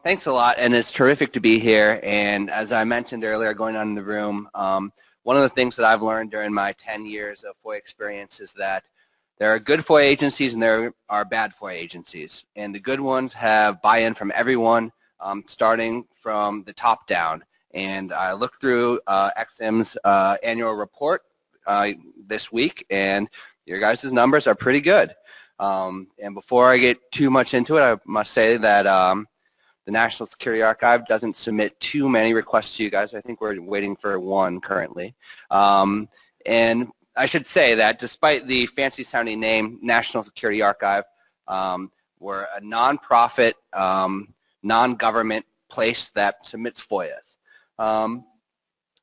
Thanks a lot, and it's terrific to be here. And as I mentioned earlier, going on in the room, one of the things that I've learned during my 10 years of FOIA experience is that there are good FOIA agencies and there are bad FOIA agencies. And the good ones have buy-in from everyone, starting from the top down. And I looked through XM's annual report this week, and your guys' numbers are pretty good. And before I get too much into it, I must say that the National Security Archive doesn't submit too many requests to you guys. I think we're waiting for one currently. And I should say that despite the fancy-sounding name, National Security Archive, we're a nonprofit, non-government place that submits FOIAs.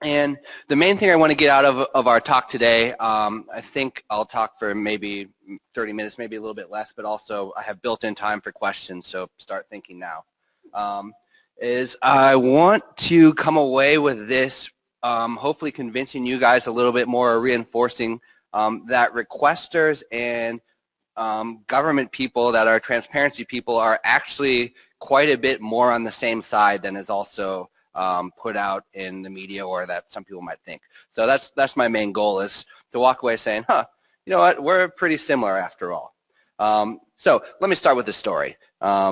And the main thing I want to get out of our talk today, I think I'll talk for maybe 30 minutes, maybe a little bit less, but also I have built-in time for questions, so start thinking now. Is I want to come away with this, hopefully convincing you guys a little bit more, or reinforcing that requesters and government people that are transparency people are actually quite a bit more on the same side than is also put out in the media, or that some people might think. So that's my main goal, is to walk away saying, you know what, we're pretty similar after all. So let me start with the story. A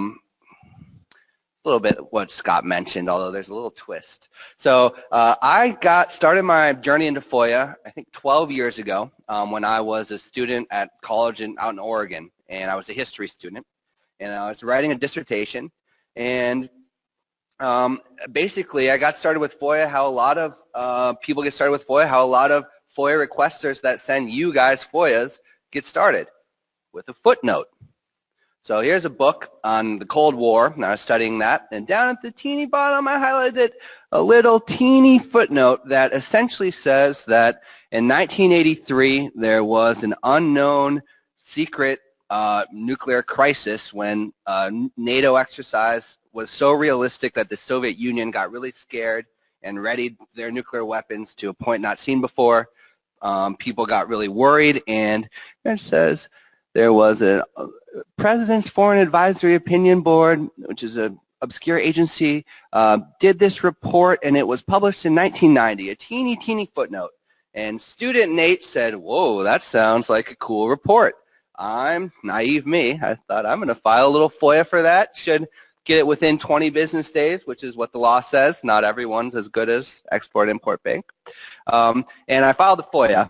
little bit what Scott mentioned, although there's a little twist. So I started my journey into FOIA, I think 12 years ago, when I was a student at college out in Oregon, and I was a history student, and I was writing a dissertation, and basically I got started with FOIA how a lot of people get started with FOIA, how a lot of FOIA requesters that send you guys FOIAs get started, with a footnote. So here's a book on the Cold War, and I was studying that, and down at the teeny bottom I highlighted a little teeny footnote that essentially says that in 1983 there was an unknown secret nuclear crisis when NATO exercise was so realistic that the Soviet Union got really scared and readied their nuclear weapons to a point not seen before. People got really worried, and it says there was a President's Foreign Advisory Opinion Board, which is an obscure agency, did this report, and it was published in 1990, a teeny, teeny footnote. And student Nate said, whoa, that sounds like a cool report. I'm naive me. I thought I'm going to file a little FOIA for that. Should get it within 20 business days, which is what the law says. Not everyone's as good as Export-Import Bank. And I filed the FOIA.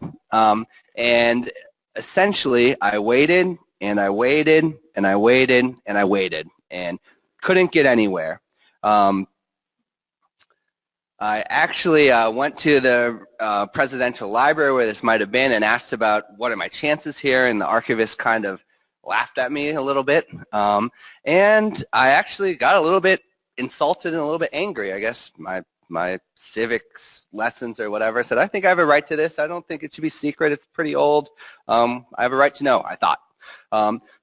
And essentially, I waited, and I waited, and I waited, and I waited, and couldn't get anywhere. I actually went to the presidential library where this might have been and asked about what are my chances here, and the archivist kind of laughed at me a little bit. And I actually got a little bit insulted and a little bit angry. I guess my civics lessons or whatever said, I think I have a right to this. I don't think it should be secret. It's pretty old. I have a right to know, I thought.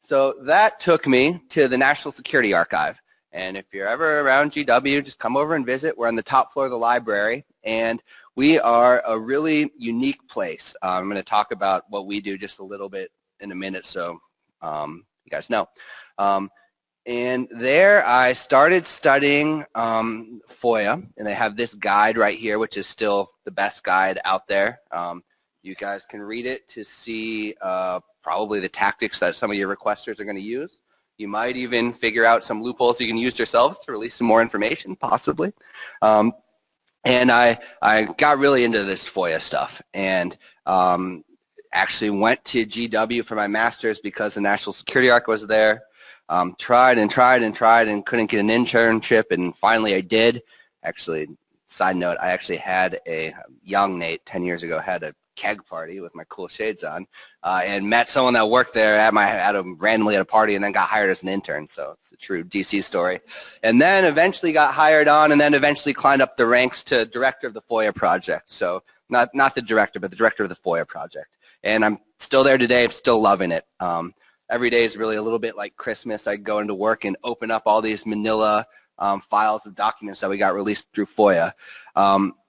So that took me to the National Security Archive. And if you're ever around GW, just come over and visit. We're on the top floor of the library, and we are a really unique place. I'm going to talk about what we do just a little bit in a minute, so you guys know. And there I started studying FOIA, and they have this guide right here, which is still the best guide out there. You guys can read it to see probably the tactics that some of your requesters are going to use. You might even figure out some loopholes you can use yourselves to release some more information, possibly. And I got really into this FOIA stuff, and actually went to GW for my master's because the National Security Archive was there. Tried and tried and tried and couldn't get an internship, and finally I did. Actually, side note, I actually had a young Nate 10 years ago, had a keg party with my cool shades on, and met someone that worked there randomly at a party, and then got hired as an intern. So it's a true DC story. And then eventually got hired on, and then eventually climbed up the ranks to director of the FOIA project. So not the director, but the director of the FOIA project. And I'm still there today. I'm still loving it. Every day is really a little bit like Christmas. I go into work and open up all these manila files of documents that we got released through FOIA.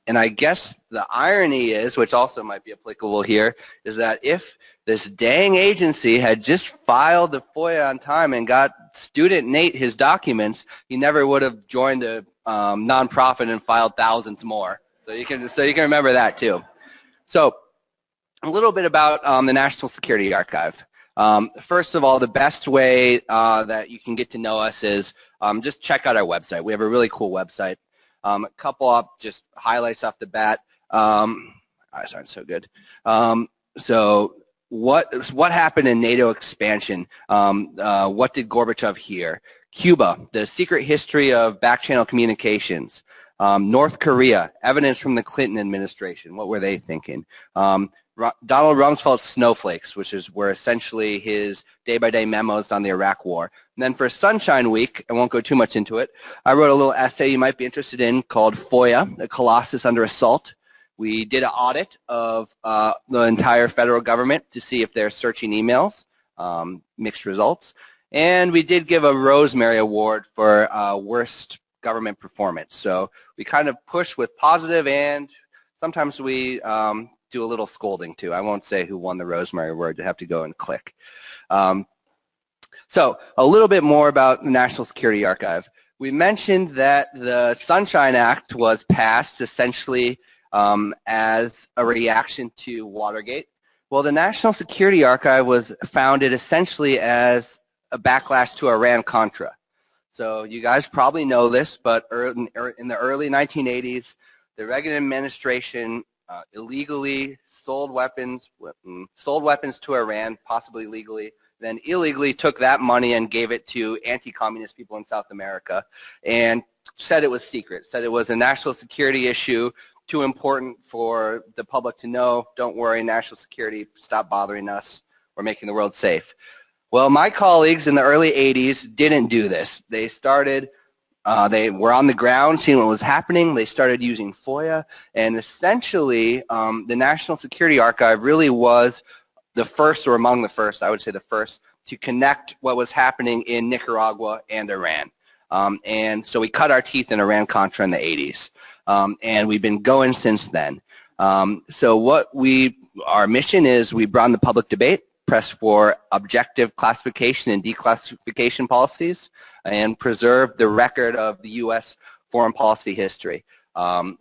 And I guess the irony is, which also might be applicable here, is that if this dang agency had just filed the FOIA on time and got student Nate his documents, he never would have joined a nonprofit and filed thousands more. So you can remember that too. So a little bit about the National Security Archive. First of all, the best way that you can get to know us is just check out our website. We have a really cool website. A couple up just highlights off the bat. Eyes aren't so good. So what happened in NATO expansion? What did Gorbachev hear? Cuba, the secret history of back-channel communications. North Korea, evidence from the Clinton administration. What were they thinking? Donald Rumsfeld's snowflakes, which were essentially his day-by-day memos on the Iraq War. And then for Sunshine Week, I won't go too much into it, I wrote a little essay you might be interested in called FOIA, the Colossus Under Assault. We did an audit of the entire federal government to see if they're searching emails, mixed results. And we did give a Rosemary Award for worst government performance. So we kind of push with positive, and sometimes we do a little scolding too. I won't say who won the Rosemary Award. You have to go and click. So a little bit more about the National Security Archive. We mentioned that the Sunshine Act was passed essentially as a reaction to Watergate. Well, the National Security Archive was founded essentially as a backlash to Iran-Contra. So you guys probably know this, but in the early 1980s, the Reagan administration illegally sold weapons to Iran, possibly legally, then illegally took that money and gave it to anti-communist people in South America and said it was secret, said it was a national security issue, too important for the public to know. Don't worry, national security, stop bothering us. We're making the world safe. Well, my colleagues in the early 80s didn't do this. They started, they were on the ground seeing what was happening. They started using FOIA, and essentially the National Security Archive really was the first, or among the first, I would say the first, to connect what was happening in Nicaragua and Iran. And so we cut our teeth in Iran-Contra in the 80s, and we've been going since then. So our mission is we broaden the public debate, press for objective classification and declassification policies, and preserve the record of the U.S. foreign policy history.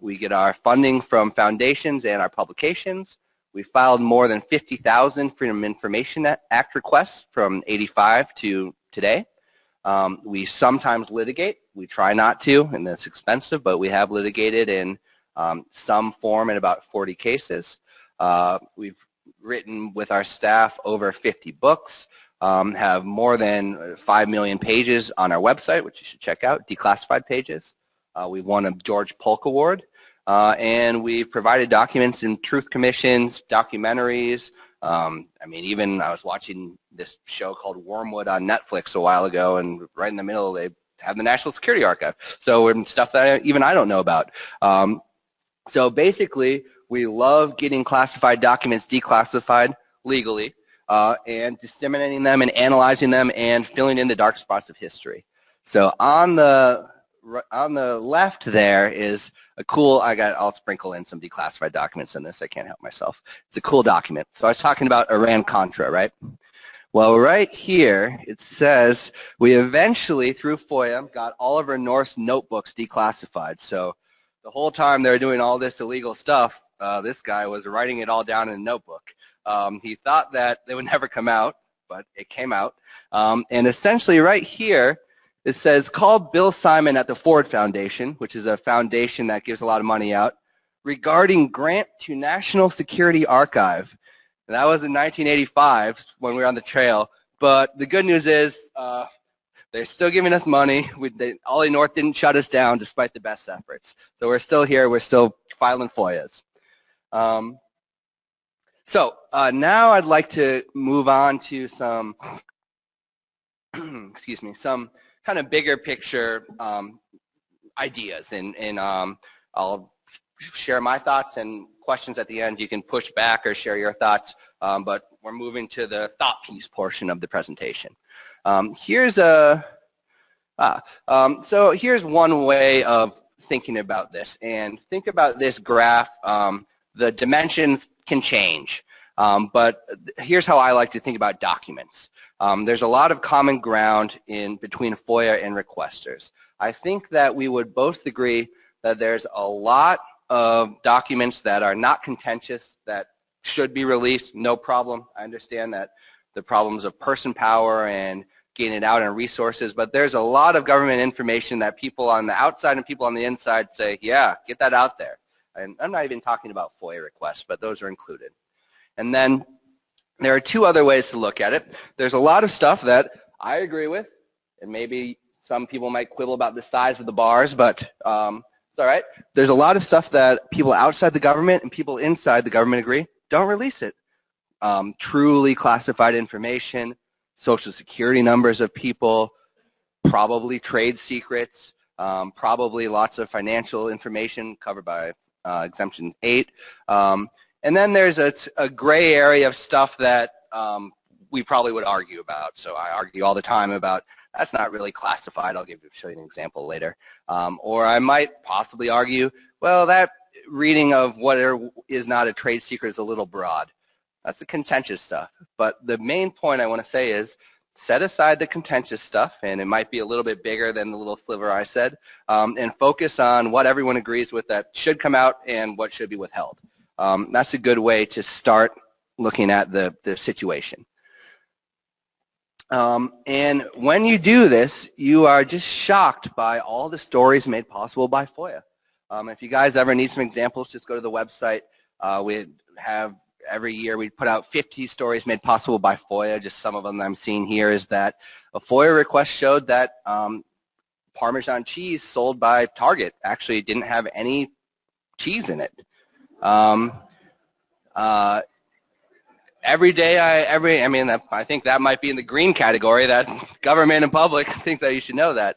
We get our funding from foundations and our publications. We filed more than 50,000 Freedom of Information Act requests from '85 to today. We sometimes litigate. We try not to, and that's expensive, but we have litigated in some form in about 40 cases. We've written with our staff over 50 books, have more than 5 million pages on our website, which you should check out, declassified pages. We won a George Polk Award, and we've provided documents in truth commissions, documentaries. I mean, even I was watching this show called Wormwood on Netflix a while ago, and right in the middle they have the National Security Archive. So stuff that even I don't know about. So basically, we love getting classified documents declassified legally and disseminating them and analyzing them and filling in the dark spots of history. So on the left there is a cool, I'll sprinkle in some declassified documents in this. I can't help myself. It's a cool document. So I was talking about Iran-Contra, right? Well, right here it says we eventually, through FOIA, got Oliver North's notebooks declassified. So the whole time they were doing all this illegal stuff, this guy was writing it all down in a notebook. He thought that they would never come out, but it came out. And essentially right here, it says, call Bill Simon at the Ford Foundation, which is a foundation that gives a lot of money out, regarding grant to National Security Archive. And that was in 1985 when we were on the trail. But the good news is they're still giving us money. Ollie North didn't shut us down despite the best efforts. So we're still here. We're still filing FOIAs. So now I'd like to move on to some, excuse me, some kind of bigger picture ideas. And I'll share my thoughts and questions at the end. You can push back or share your thoughts, but we're moving to the thought piece portion of the presentation. So here's one way of thinking about this, and think about this graph. The dimensions can change, but here's how I like to think about documents. There's a lot of common ground between FOIA and requesters. I think that we would both agree that there's a lot of documents that are not contentious that should be released, no problem. I understand that the problems of person power and getting it out and resources, but there's a lot of government information that people on the outside and people on the inside say, yeah, get that out there. And I'm not even talking about FOIA requests, but those are included. And then there are two other ways to look at it. There's a lot of stuff that I agree with, and maybe some people might quibble about the size of the bars, but it's all right. There's a lot of stuff that people outside the government and people inside the government agree, don't release it. Truly classified information, social security numbers of people, probably trade secrets, probably lots of financial information covered by Exemption 8. And then there's a gray area of stuff that we probably would argue about. So I argue all the time about that's not really classified. I'll show you an example later. Or I might possibly argue, well, that reading of what is not a trade secret is a little broad. That's the contentious stuff. But the main point I want to say is set aside the contentious stuff, and it might be a little bit bigger than the little sliver I said, and focus on what everyone agrees with that should come out and what should be withheld. That's a good way to start looking at the situation. And when you do this, you are just shocked by all the stories made possible by FOIA. If you guys ever need some examples, just go to the website. We have every year we put out 50 stories made possible by FOIA. Just some of them I'm seeing here is that a FOIA request showed that Parmesan cheese sold by Target actually didn't have any cheese in it. Every day, I think that might be in the green category, that government and public think that you should know that.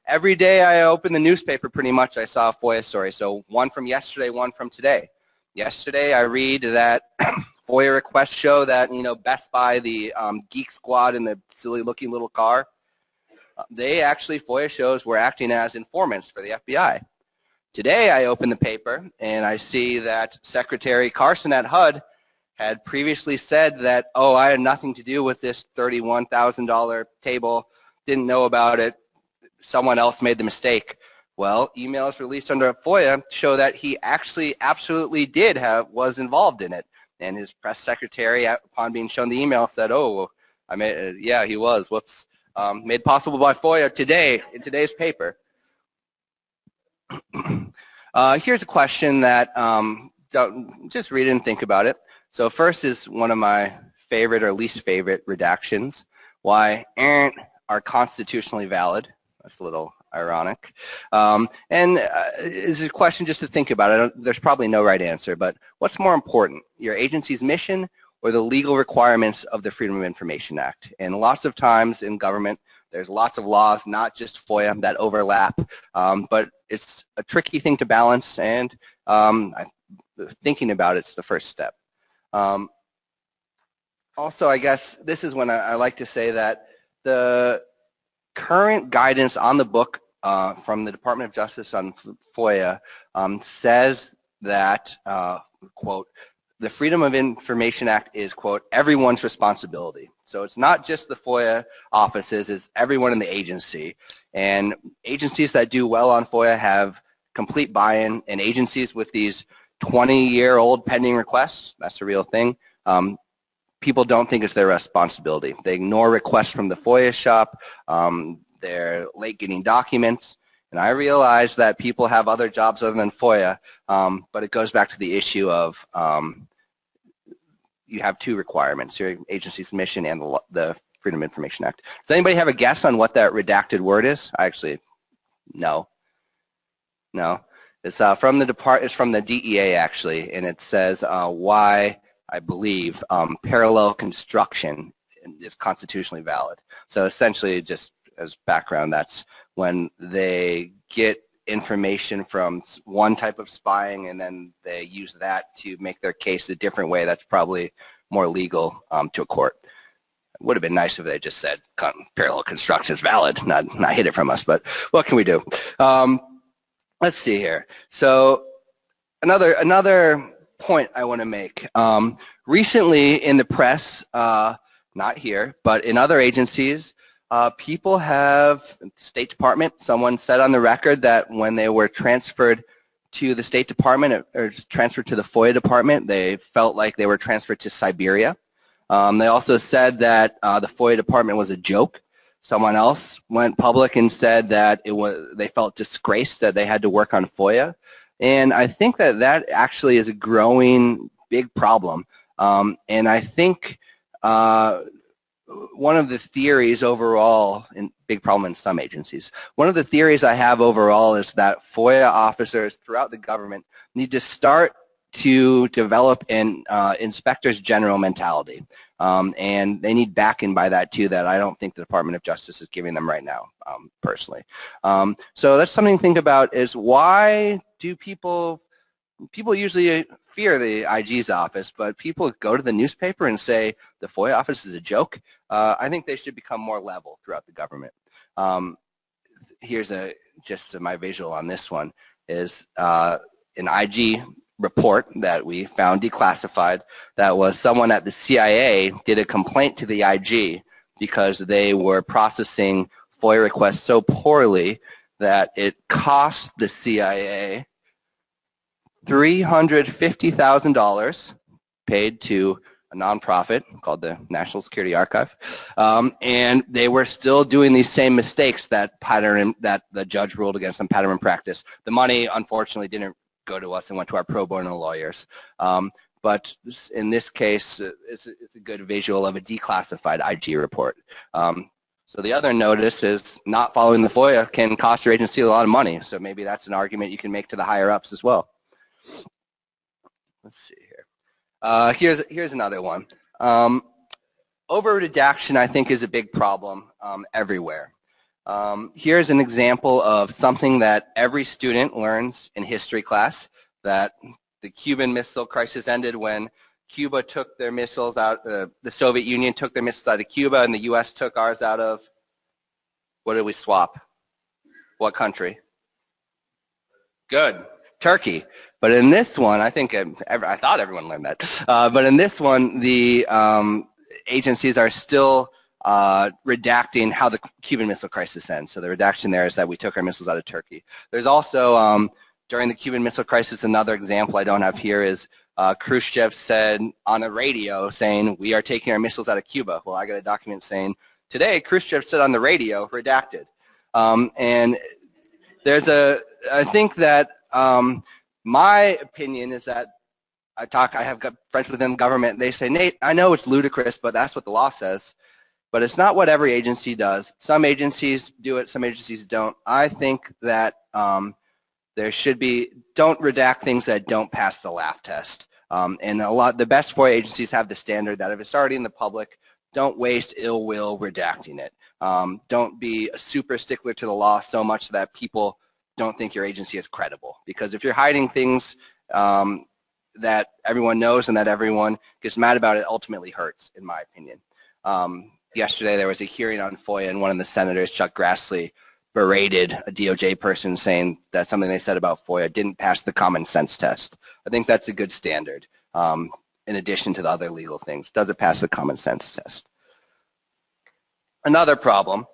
Every day I open the newspaper, pretty much I saw a FOIA story. So one from yesterday, one from today. Yesterday I read that FOIA requests show that, Best Buy, the Geek Squad in the silly looking little car, they actually, FOIA shows, were acting as informants for the FBI. Today I open the paper and I see that Secretary Carson at HUD had previously said that, oh, I had nothing to do with this $31,000 table, didn't know about it, someone else made the mistake. Well, emails released under FOIA show that he actually absolutely was involved in it. And his press secretary, upon being shown the email, said, oh, yeah, he was, whoops. Made possible by FOIA today, in today's paper. Here's a question that, just read it and think about it. So first is one of my favorite or least favorite redactions. Why are constitutionally valid? That's a little ironic. It's a question just to think about. There's probably no right answer, but what's more important, your agency's mission or the legal requirements of the Freedom of Information Act? And lots of times in government, there's lots of laws, not just FOIA, that overlap, but it's a tricky thing to balance, and thinking about it's the first step. Also, I guess this is when I like to say that the current guidance on the book from the Department of Justice on FOIA says that, quote, the Freedom of Information Act is, quote, everyone's responsibility. So it's not just the FOIA offices, it's everyone in the agency. And agencies that do well on FOIA have complete buy-in, and agencies with these 20-year-old pending requests, that's a real thing, people don't think it's their responsibility. They ignore requests from the FOIA shop, they're late getting documents, and I realize that people have other jobs other than FOIA, but it goes back to the issue of you have two requirements, your agency's mission and the Freedom of Information Act. Does anybody have a guess on what that redacted word is? No. It's from the DEA actually, and it says why I believe parallel construction is constitutionally valid. So essentially, just as background, that's when they get information from one type of spying and then they use that to make their case a different way that's probably more legal to a court. It would have been nice if they just said parallel construction is valid, not hid it from us, but what can we do? let's see here. So another point I want to make. Recently in the press, not here, but in other agencies, people have, State Department, someone said on the record that when they were transferred to the State Department or transferred to the FOIA department, they felt like they were transferred to Siberia. They also said that the FOIA department was a joke. Someone else went public and said that they felt disgraced that they had to work on FOIA. And I think that actually is a growing big problem. And I think one of the theories overall, and big problem in some agencies, one of the theories I have overall is that FOIA officers throughout the government need to start to develop an inspector's general mentality. And they need backing by that too, that I don't think the Department of Justice is giving them right now, personally. So that's something to think about, is why do people usually fear the IG's office, but people go to the newspaper and say the FOIA office is a joke? I think they should become more level throughout the government. Here's just my visual on this one, is an IG report that we found declassified, that was someone at the CIA did a complaint to the IG because they were processing FOIA requests so poorly that it cost the CIA $350,000 paid to a nonprofit called the National Security Archive, and they were still doing these same mistakes that the judge ruled against them, pattern and practice. The money, unfortunately, didn't go to us and went to our pro bono lawyers. But in this case, it's a good visual of a declassified IG report. So the other notice is not following the FOIA can cost your agency a lot of money. So maybe that's an argument you can make to the higher ups as well. Let's see here. Here's another one. Over-redaction, I think, is a big problem everywhere. Here's an example of something that every student learns in history class, that the Cuban Missile Crisis ended when Cuba took their missiles out, the Soviet Union took their missiles out of Cuba, and the U.S. took ours out of, what did we swap? What country? Good, Turkey. But in this one, I thought everyone learned that. But in this one, the agencies are still redacting how the Cuban Missile Crisis ends. So the redaction there is that we took our missiles out of Turkey. There's also, during the Cuban Missile Crisis, another example I don't have here is Khrushchev said on a radio saying, we are taking our missiles out of Cuba. Well, I got a document saying, today Khrushchev said on the radio, redacted. And I think that my opinion is that I have got friends within government, they say, Nate, I know it's ludicrous, but that's what the law says. But it's not what every agency does. Some agencies do it, some agencies don't. I think that there should be, don't redact things that don't pass the laugh test. And the best FOIA agencies have the standard that if it's already in the public, don't waste ill will redacting it. Don't be a super stickler to the law so much that people don't think your agency is credible. Because if you're hiding things that everyone knows and that everyone gets mad about, it ultimately hurts, in my opinion. Yesterday there was a hearing on FOIA, and one of the senators, Chuck Grassley, berated a DOJ person saying that something they said about FOIA didn't pass the common sense test. I think that's a good standard, in addition to the other legal things. Does it pass the common sense test? Another problem,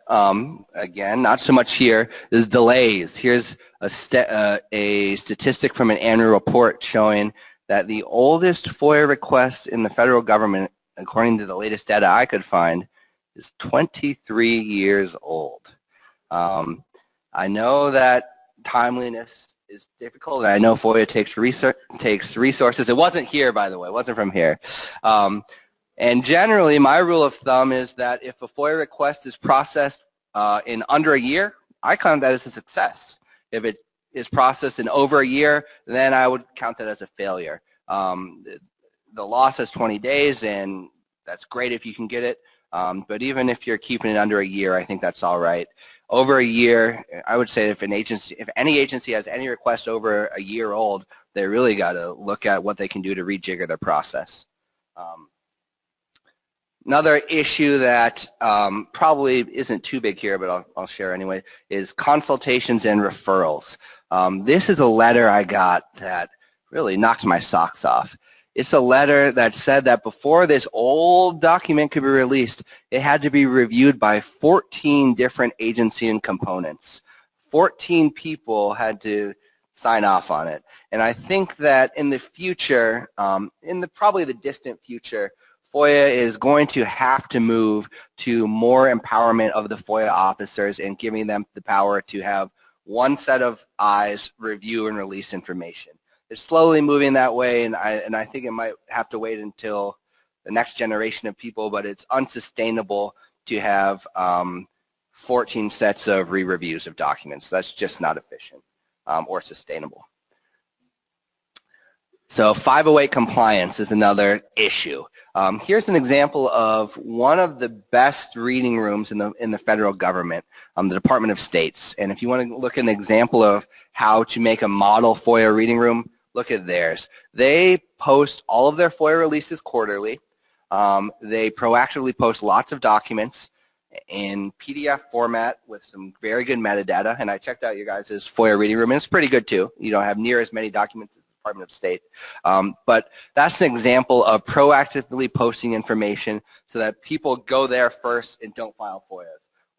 again, not so much here, is delays. Here's a statistic from an annual report showing that the oldest FOIA request in the federal government, according to the latest data I could find, is 23 years old. I know that timeliness is difficult, and I know FOIA takes resources. It wasn't here, by the way. It wasn't from here. And generally, my rule of thumb is that if a FOIA request is processed in under a year, I count that as a success. If it is processed in over a year, then I would count that as a failure. The law says 20 days, and that's great if you can get it. But even if you're keeping it under a year, I think that's all right. Over a year, I would say if any agency has any request over a year old, they really got to look at what they can do to rejigger their process. Another issue that probably isn't too big here, but I'll share anyway, is consultations and referrals. This is a letter I got that really knocked my socks off. It's a letter that said that before this old document could be released, it had to be reviewed by 14 different agency and components. 14 people had to sign off on it. And I think that in the future, probably the distant future, FOIA is going to have to move to more empowerment of the FOIA officers and giving them the power to have one set of eyes review and release information. It's slowly moving that way, and I think it might have to wait until the next generation of people, but it's unsustainable to have 14 sets of re-reviews of documents. That's just not efficient or sustainable. So 508 compliance is another issue. Here's an example of one of the best reading rooms in the federal government, the Department of States. And if you want to look at an example of how to make a model FOIA reading room, look at theirs. They post all of their FOIA releases quarterly. They proactively post lots of documents in PDF format with some very good metadata. And I checked out your guys' FOIA reading room, and it's pretty good too. You don't have near as many documents as the Department of State. But that's an example of proactively posting information so that people go there first and don't file FOIAs.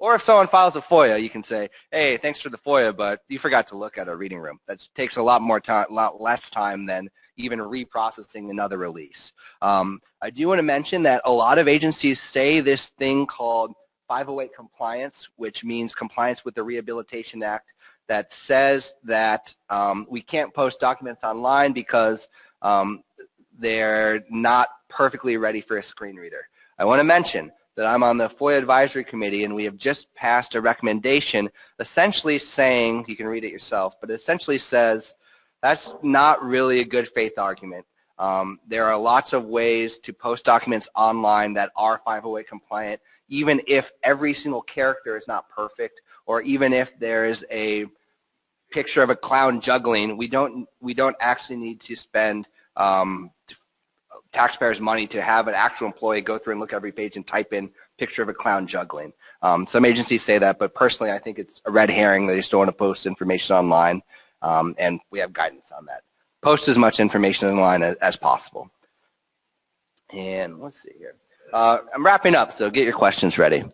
Or if someone files a FOIA, you can say, hey, thanks for the FOIA, but you forgot to look at our reading room. That takes a lot more time, a lot less time than even reprocessing another release. I do want to mention that a lot of agencies say this thing called 508 compliance, which means compliance with the Rehabilitation Act, that says that we can't post documents online because they're not perfectly ready for a screen reader. I want to mention that I'm on the FOIA Advisory Committee, and we have just passed a recommendation essentially saying, you can read it yourself, but it essentially says that's not really a good faith argument. There are lots of ways to post documents online that are 508 compliant, even if every single character is not perfect, or even if there is a picture of a clown juggling. We don't actually need to spend taxpayers' money to have an actual employee go through and look at every page and type in picture of a clown juggling. Some agencies say that, but personally I think it's a red herring. They just don't want to post information online, and we have guidance on that. Post as much information online as possible. And let's see here. I'm wrapping up, so get your questions ready.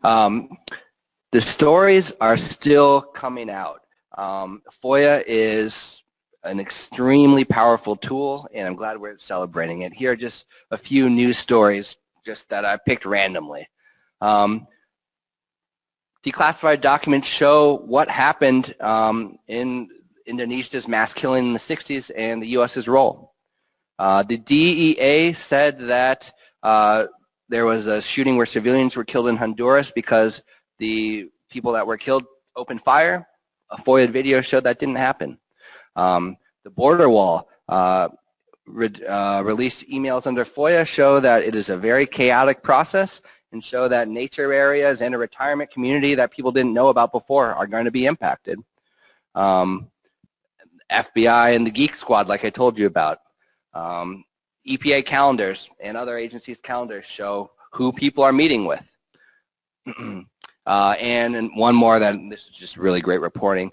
The stories are still coming out. FOIA is an extremely powerful tool, and I'm glad we're celebrating it. Here are just a few news stories just that I picked randomly. Declassified documents show what happened in Indonesia's mass killing in the 60s and the U.S.'s role. The DEA said that there was a shooting where civilians were killed in Honduras because the people that were killed opened fire. A FOIA video showed that didn't happen. The border wall released emails under FOIA show that it is a very chaotic process and show that nature areas and a retirement community that people didn't know about before are going to be impacted. FBI and the Geek Squad, like I told you about. EPA calendars and other agencies' calendars show who people are meeting with. And one more, that this is just really great reporting.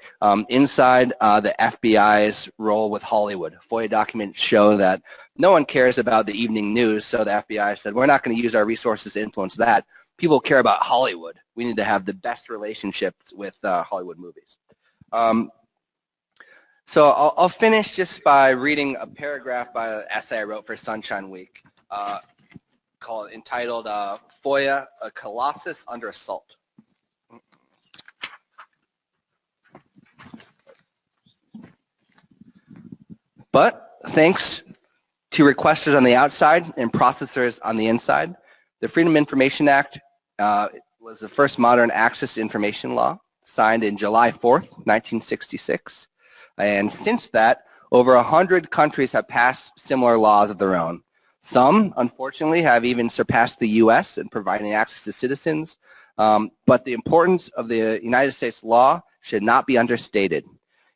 Inside the FBI's role with Hollywood, FOIA documents show that no one cares about the evening news, so the FBI said, we're not going to use our resources to influence that. People care about Hollywood. We need to have the best relationships with Hollywood movies. So I'll finish just by reading a paragraph by an essay I wrote for Sunshine Week entitled FOIA, a Colossus Under Assault. But thanks to requesters on the outside and processors on the inside, the Freedom of Information Act was the first modern access information law, signed in July 4th, 1966. And since that, over 100 countries have passed similar laws of their own. Some, unfortunately, have even surpassed the U.S. in providing access to citizens. But the importance of the United States law should not be understated.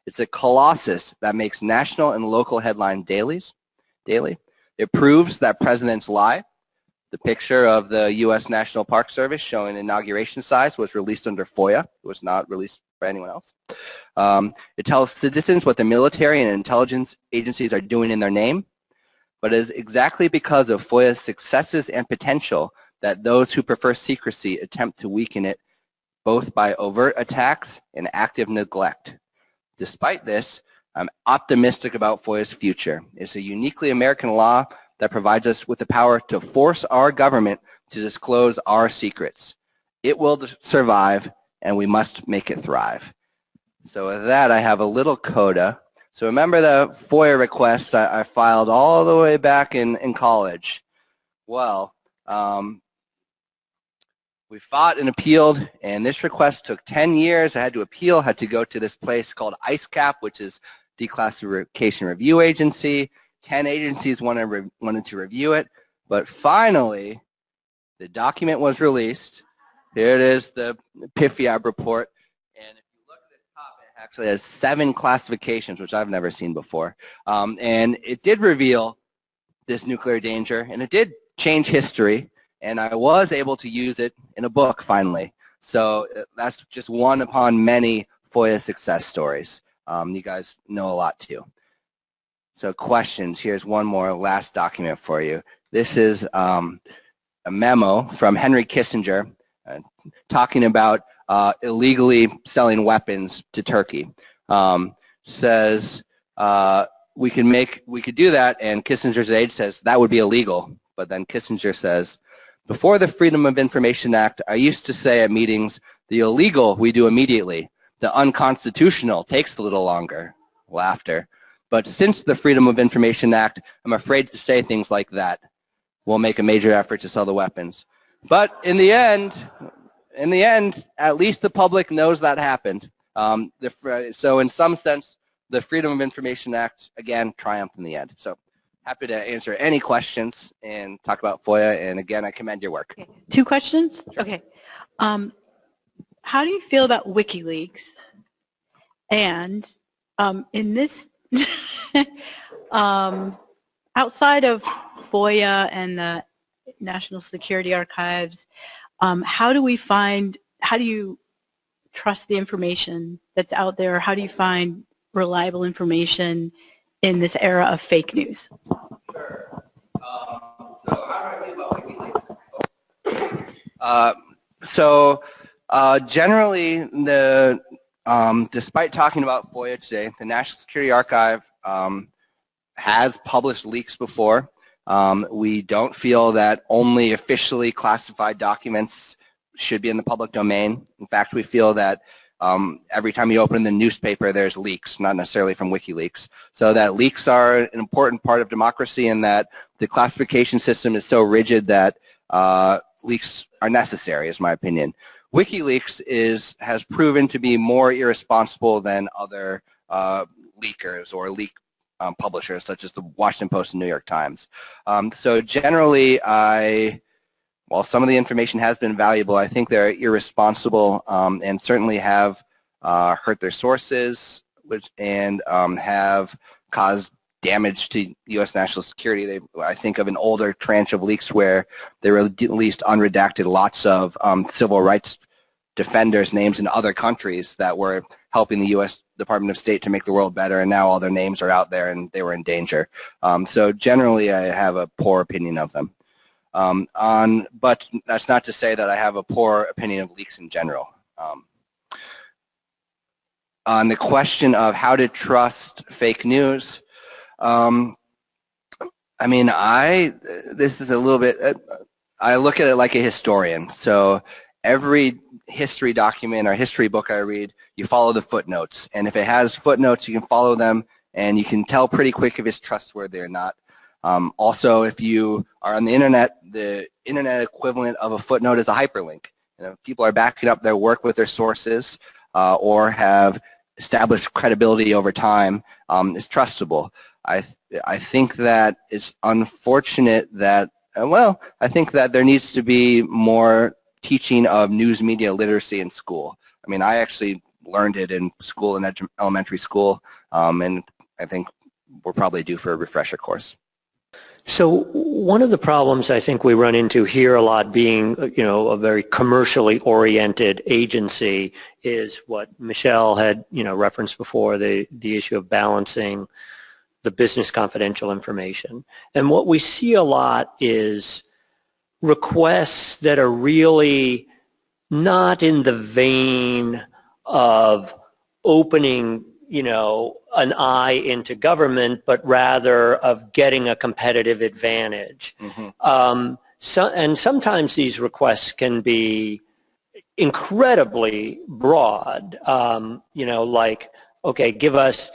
It's a colossus that makes national and local headlines daily. It proves that presidents lie. The picture of the U.S. National Park Service showing inauguration size was released under FOIA. It was not released by anyone else. It tells citizens what the military and intelligence agencies are doing in their name, but it is exactly because of FOIA's successes and potential that those who prefer secrecy attempt to weaken it, both by overt attacks and active neglect. Despite this, I'm optimistic about FOIA's future. It's a uniquely American law that provides us with the power to force our government to disclose our secrets. It will survive, and we must make it thrive. So with that, I have a little coda. So remember the FOIA request I filed all the way back in college. Well, we fought and appealed, and this request took 10 years. I had to appeal, had to go to this place called ICECAP, which is Declassification Review Agency. 10 agencies wanted to review it, but finally, the document was released. Here it is, the PFIAB report, and if you look at the top, it actually has 7 classifications, which I've never seen before, and it did reveal this nuclear danger, and it did change history, and I was able to use it in a book finally. So that's just one upon many FOIA success stories. You guys know a lot too. So questions, here's one more last document for you. This is a memo from Henry Kissinger talking about illegally selling weapons to Turkey. Says we could do that, and Kissinger's aide says that would be illegal. But then Kissinger says, before the Freedom of Information Act, I used to say at meetings, the illegal we do immediately. The unconstitutional takes a little longer. Laughter. But since the Freedom of Information Act, I'm afraid to say things like that. We'll make a major effort to sell the weapons. But in the end, at least the public knows that happened. So in some sense, the Freedom of Information Act, again, triumphed in the end. So happy to answer any questions and talk about FOIA. And again, I commend your work. Okay. 2 questions? Sure. Okay. How do you feel about WikiLeaks? And in this, outside of FOIA and the National Security Archives, how do you trust the information that's out there? How do you find reliable information in this era of fake news? Sure. So how do I feel about WikiLeaks? Generally, despite talking about FOIA today, the National Security Archive has published leaks before. We don't feel that only officially classified documents should be in the public domain. In fact, we feel that every time you open the newspaper, there's leaks, not necessarily from WikiLeaks. So that leaks are an important part of democracy, and that the classification system is so rigid that leaks are necessary, is my opinion. WikiLeaks has proven to be more irresponsible than other leakers or leak publishers, such as the Washington Post and New York Times. So generally, while some of the information has been valuable, I think they're irresponsible and certainly have hurt their sources and have caused damage to U.S. national security. I think of an older tranche of leaks where they released unredacted lots of civil rights defenders' names in other countries that were helping the U.S. Department of State to make the world better, and now all their names are out there and they were in danger. So generally, I have a poor opinion of them. But that's not to say that I have a poor opinion of leaks in general. On the question of how to trust fake news, I mean, this is a little bit, I look at it like a historian. So every history document or history book I read, you follow the footnotes. And if it has footnotes, you can follow them, and you can tell pretty quick if it's trustworthy or not. Also, if you are on the internet equivalent of a footnote is a hyperlink. You know, people are backing up their work with their sources or have established credibility over time. Is trustable. I think that it's unfortunate that, well, I think that there needs to be more teaching of news media literacy in school. I mean, I actually learned it in school, in elementary school, and I think we're probably due for a refresher course. So one of the problems I think we run into here a lot, being, a very commercially oriented agency, is what Michelle had, referenced before, the issue of balancing the business confidential information. And what we see a lot is requests that are really not in the vein of opening, an eye into government, but rather of getting a competitive advantage. Mm-hmm. And sometimes these requests can be incredibly broad, like, okay, give us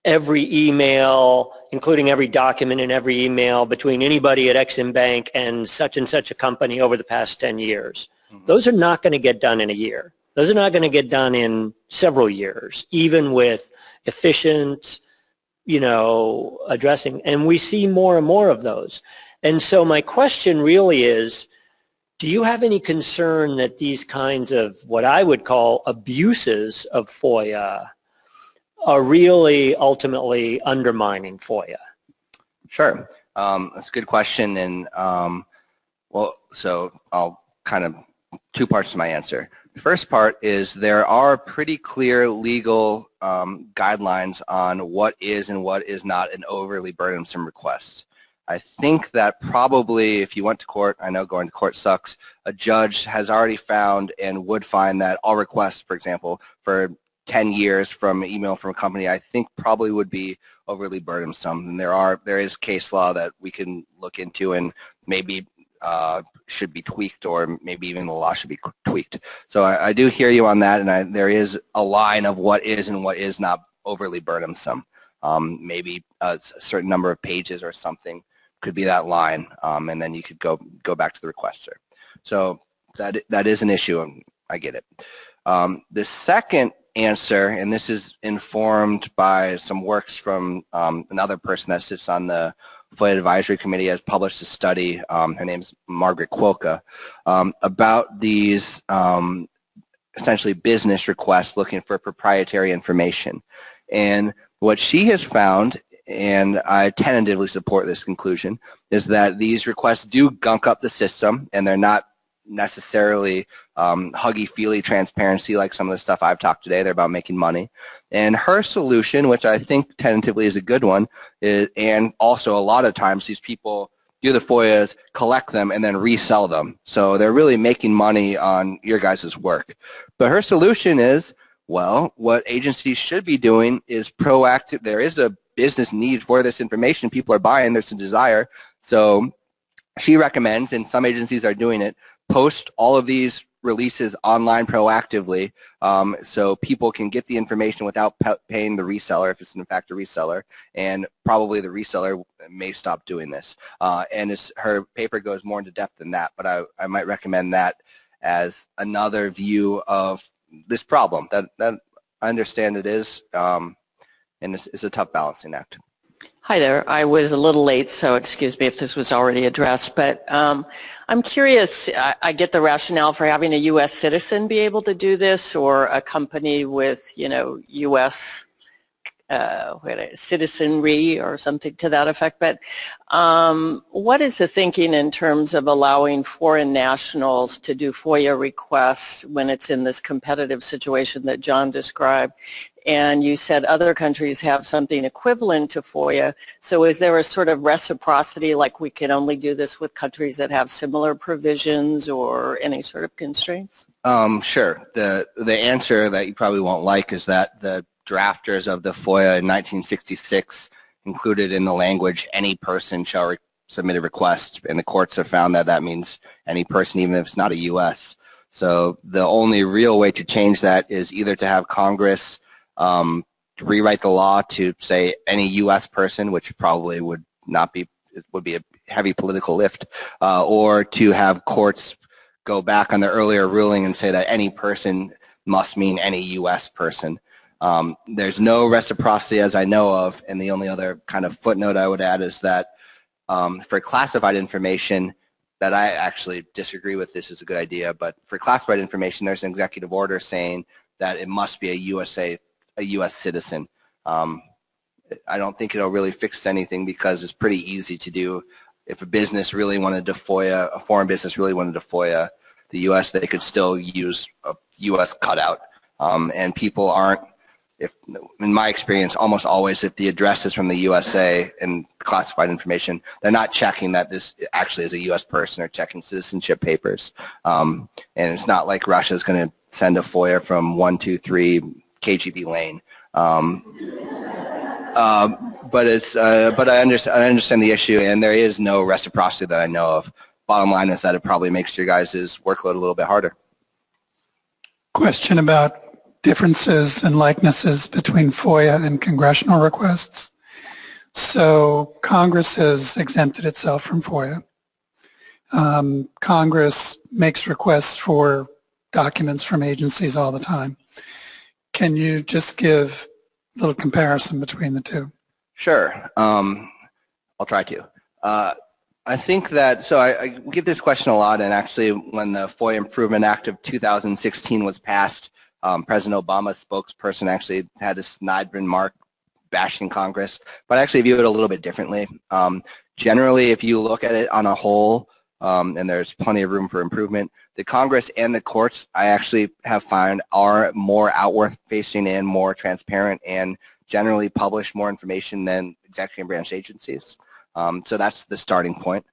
every email, including every document in every email between anybody at Exim Bank and such a company over the past 10 years. Mm-hmm. Those are not going to get done in a year. Those are not going to get done in several years, even with efficient, addressing. And we see more and more of those. And so my question really is, do you have any concern that these kinds of what I would call abuses of FOIA are really ultimately undermining FOIA? Sure. That's a good question. And, so I'll kind of two parts to my answer. The first part is there are pretty clear legal guidelines on what is and what is not an overly burdensome request. I think that probably if you went to court, I know going to court sucks, a judge has already found and would find that all requests, for example, for 10 years from email from a company, I think probably would be overly burdensome. And there is case law that we can look into and maybe should be tweaked, or maybe even the law should be tweaked. So I do hear you on that, and there is a line of what is and what is not overly burdensome. Maybe a certain number of pages or something could be that line, and then you could go back to the requester. So that is an issue, and I get it. The second answer, and this is informed by some works from another person that sits on the FOIA Advisory Committee, has published a study, her name's Margaret Quokka, about these essentially business requests looking for proprietary information. And what she has found, and I tentatively support this conclusion, is that these requests do gunk up the system, and they're not necessarily huggy-feely transparency like some of the stuff I've talked today. They're about making money. And her solution, which I think tentatively is a good one, and also a lot of times these people do the FOIAs, collect them, and then resell them. So they're really making money on your guys' work. But her solution is, well, what agencies should be doing is proactive. There is a business need for this information. People are buying. There's a desire. So she recommends, and some agencies are doing it, post all of these releases online proactively, so people can get the information without paying the reseller, if it's in fact a reseller, and probably the reseller may stop doing this. And her paper goes more into depth than that, but I might recommend that as another view of this problem that I understand it is, and it's a tough balancing act. Hi there. I was a little late, so excuse me if this was already addressed, but I'm curious, I get the rationale for having a U.S. citizen be able to do this, or a company with, U.S. citizenry or something to that effect, but what is the thinking in terms of allowing foreign nationals to do FOIA requests when it's in this competitive situation that John described? And you said other countries have something equivalent to FOIA, so is there a sort of reciprocity, like we can only do this with countries that have similar provisions or any sort of constraints? Sure. The answer that you probably won't like is that the drafters of the FOIA in 1966 included in the language, any person shall submit a request, and the courts have found that that means any person, even if it's not a U.S. So the only real way to change that is either to have Congress rewrite the law to say any U.S. person, which probably would be a heavy political lift, or to have courts go back on the earlier ruling and say that any person must mean any U.S. person. There's no reciprocity as I know of, and the only other kind of footnote I would add is that for classified information, that I actually disagree with, this is a good idea, but for classified information, there's an executive order saying that it must be a U.S. citizen. I don't think it'll really fix anything because it's pretty easy to do. If a business really wanted to FOIA, a foreign business really wanted to FOIA the U.S., they could still use a U.S. cutout. And people aren't, in my experience, almost always if the address is from the USA and classified information, they're not checking that this actually is a U.S. person or checking citizenship papers. And it's not like Russia's going to send a FOIA from 123 KGB Lane. But I understand the issue, and there is no reciprocity that I know of. Bottom line is that it probably makes your guys' workload a little bit harder. Question about differences and likenesses between FOIA and congressional requests. So Congress has exempted itself from FOIA. Congress makes requests for documents from agencies all the time. Can you just give a little comparison between the two? Sure. I'll try to. I think that, so I get this question a lot, and actually when the FOIA Improvement Act of 2016 was passed, President Obama's spokesperson actually had a snide remark bashing Congress, but I actually view it a little bit differently. Generally, if you look at it on a whole, and there's plenty of room for improvement, the Congress and the courts, I actually have found, are more outward-facing and more transparent and generally publish more information than executive branch agencies. So that's the starting point.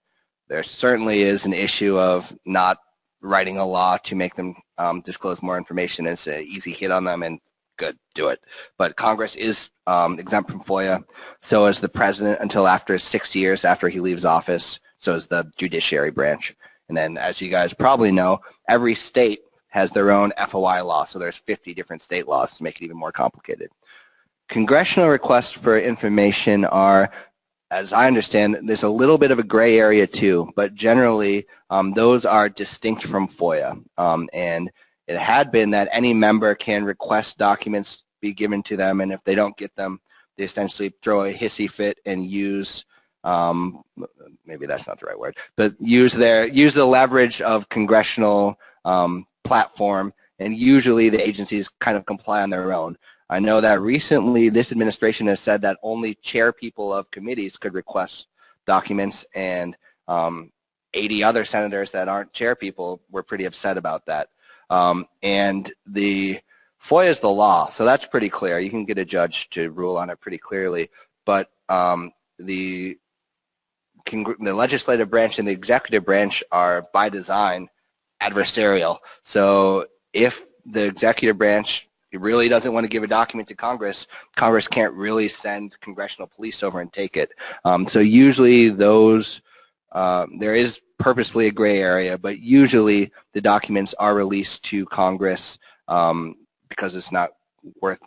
There certainly is an issue of not writing a law to make them disclose more information. It's an easy hit on them, and good, do it. But Congress is exempt from FOIA. So is the president until after 6 years after he leaves office. So is the judiciary branch. And then, as you guys probably know, every state has their own FOI law. So there's 50 different state laws to make it even more complicated. Congressional requests for information are, as I understand, there's a little bit of a gray area too, but generally those are distinct from FOIA. And it had been that any member can request documents be given to them, and if they don't get them, they essentially throw a hissy fit and use, maybe that's not the right word, but use the leverage of congressional platform, and usually the agencies kind of comply on their own. I know that recently this administration has said that only chair people of committees could request documents, and 80 other senators that aren't chair people were pretty upset about that. And the FOIA is the law, so that's pretty clear. You can get a judge to rule on it pretty clearly, but the legislative branch and the executive branch are by design adversarial. So if the executive branch really doesn't want to give a document to Congress, Congress can't really send congressional police over and take it. So usually those, there is purposefully a gray area, but usually the documents are released to Congress because it's not worth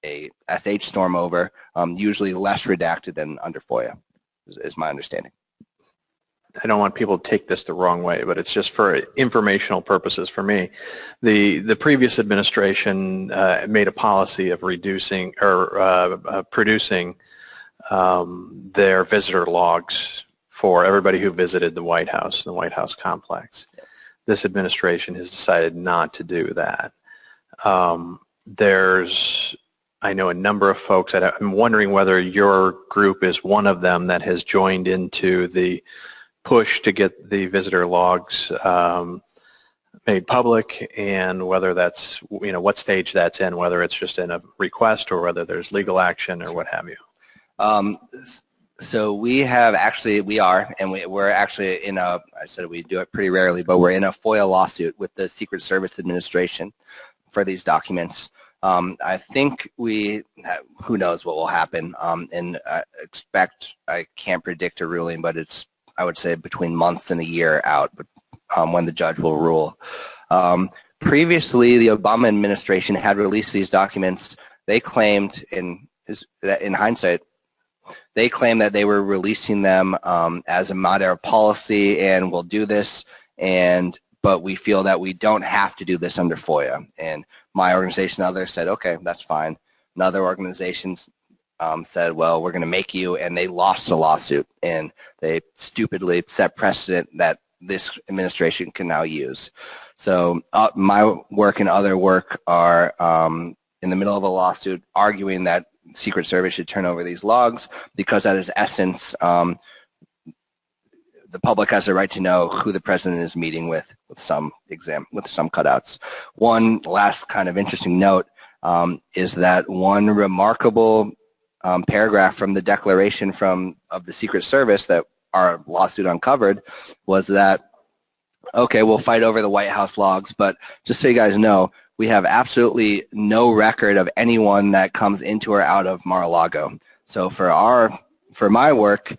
a SH storm over, usually less redacted than under FOIA, is my understanding. I don't want people to take this the wrong way, but it's just for informational purposes for me. The previous administration made a policy of reducing or producing their visitor logs for everybody who visited the White House, the White House complex. This administration has decided not to do that. There's, I know, a number of folks that I'm wondering whether your group is one of them that has joined into the push to get the visitor logs made public, and whether that's, you know, what stage that's in, whether it's just in a request or whether there's legal action or what have you. So we are, and we're actually in a, I said we do it pretty rarely, but we're in a FOIA lawsuit with the Secret Service Administration for these documents. I think who knows what will happen, and I can't predict a ruling, but it's, I would say, between months and a year out, when the judge will rule. Previously, the Obama administration had released these documents. They claimed, in hindsight, they claimed that they were releasing them as a matter of policy and will do this, but we feel that we don't have to do this under FOIA. And my organization and others said, okay, that's fine. And other organizations said, well, we're going to make you, and they lost the lawsuit, and they stupidly set precedent that this administration can now use. So my work and other work are in the middle of a lawsuit arguing that Secret Service should turn over these logs because at its essence, the public has a right to know who the president is meeting with some cutouts. One last kind of interesting note is that one remarkable paragraph from the declaration of the Secret Service that our lawsuit uncovered was that, okay, we'll fight over the White House logs, but just so you guys know, we have absolutely no record of anyone that comes into or out of Mar-a-Lago. So for my work,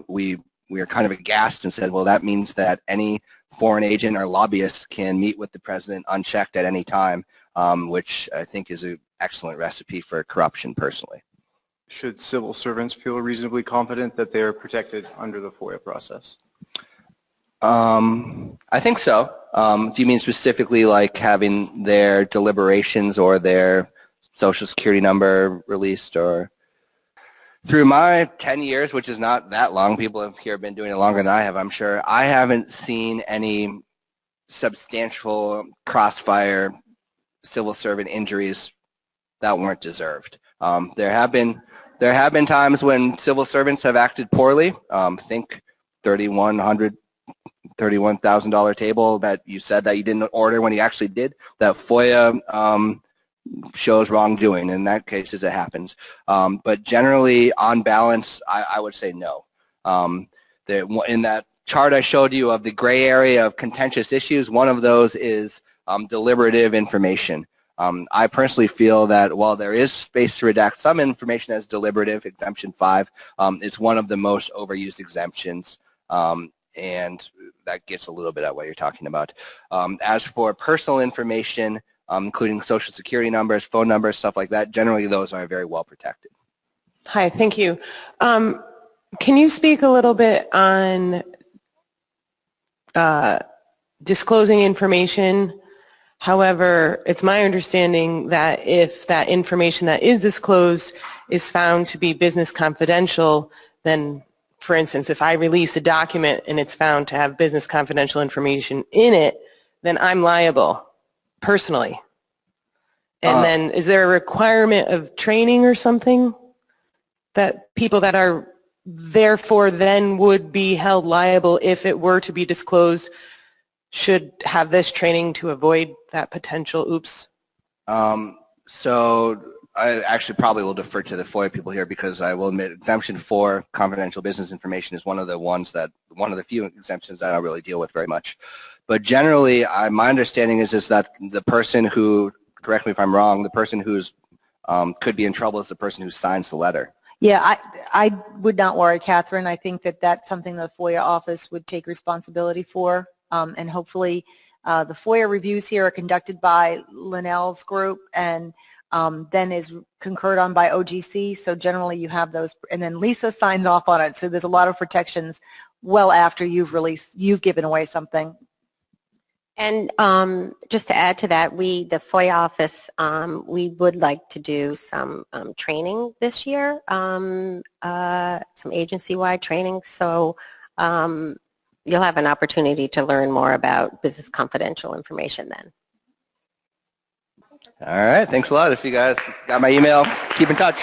we are kind of aghast and said, well, that means that any foreign agent or lobbyist can meet with the president unchecked at any time, which I think is an excellent recipe for corruption personally. Should civil servants feel reasonably confident that they are protected under the FOIA process? I think so. Do you mean specifically like having their deliberations or their social security number released? Or through my 10 years, which is not that long, people here have been doing it longer than I have, I'm sure, I haven't seen any substantial crossfire civil servant injuries that weren't deserved. There have been times when civil servants have acted poorly. Think $31,000 table that you said that you didn't order when you actually did. That FOIA shows wrongdoing. In that cases, it happens. But generally, on balance, I would say no. In that chart I showed you of the gray area of contentious issues, one of those is deliberative information. I personally feel that while there is space to redact some information as deliberative, Exemption 5, it's one of the most overused exemptions, and that gets a little bit at what you're talking about. As for personal information, including social security numbers, phone numbers, stuff like that, generally those are very well protected. Hi, thank you. Can you speak a little bit on disclosing information? However, it's my understanding that if that information that is disclosed is found to be business confidential, then, for instance, if I release a document and it's found to have business confidential information in it, then I'm liable personally. And then is there a requirement of training or something that people that are therefore then would be held liable if it were to be disclosed should have this training to avoid that potential oops? So I actually probably will defer to the FOIA people here because I will admit Exemption 4, confidential business information, is one of the few exemptions that I don't really deal with very much. But generally, my understanding is that the person who, correct me if I'm wrong, the person who's could be in trouble is the person who signs the letter. Yeah, I would not worry, Catherine. I think that that's something the FOIA office would take responsibility for, and hopefully the FOIA reviews here are conducted by Linnell's group and then is concurred on by OGC, so generally you have those, and then Lisa signs off on it, so there's a lot of protections well after you've given away something. And just to add to that, the FOIA office, we would like to do some training this year, some agency-wide training, so you'll have an opportunity to learn more about business confidential information then. All right, thanks a lot. If you guys got my email, keep in touch.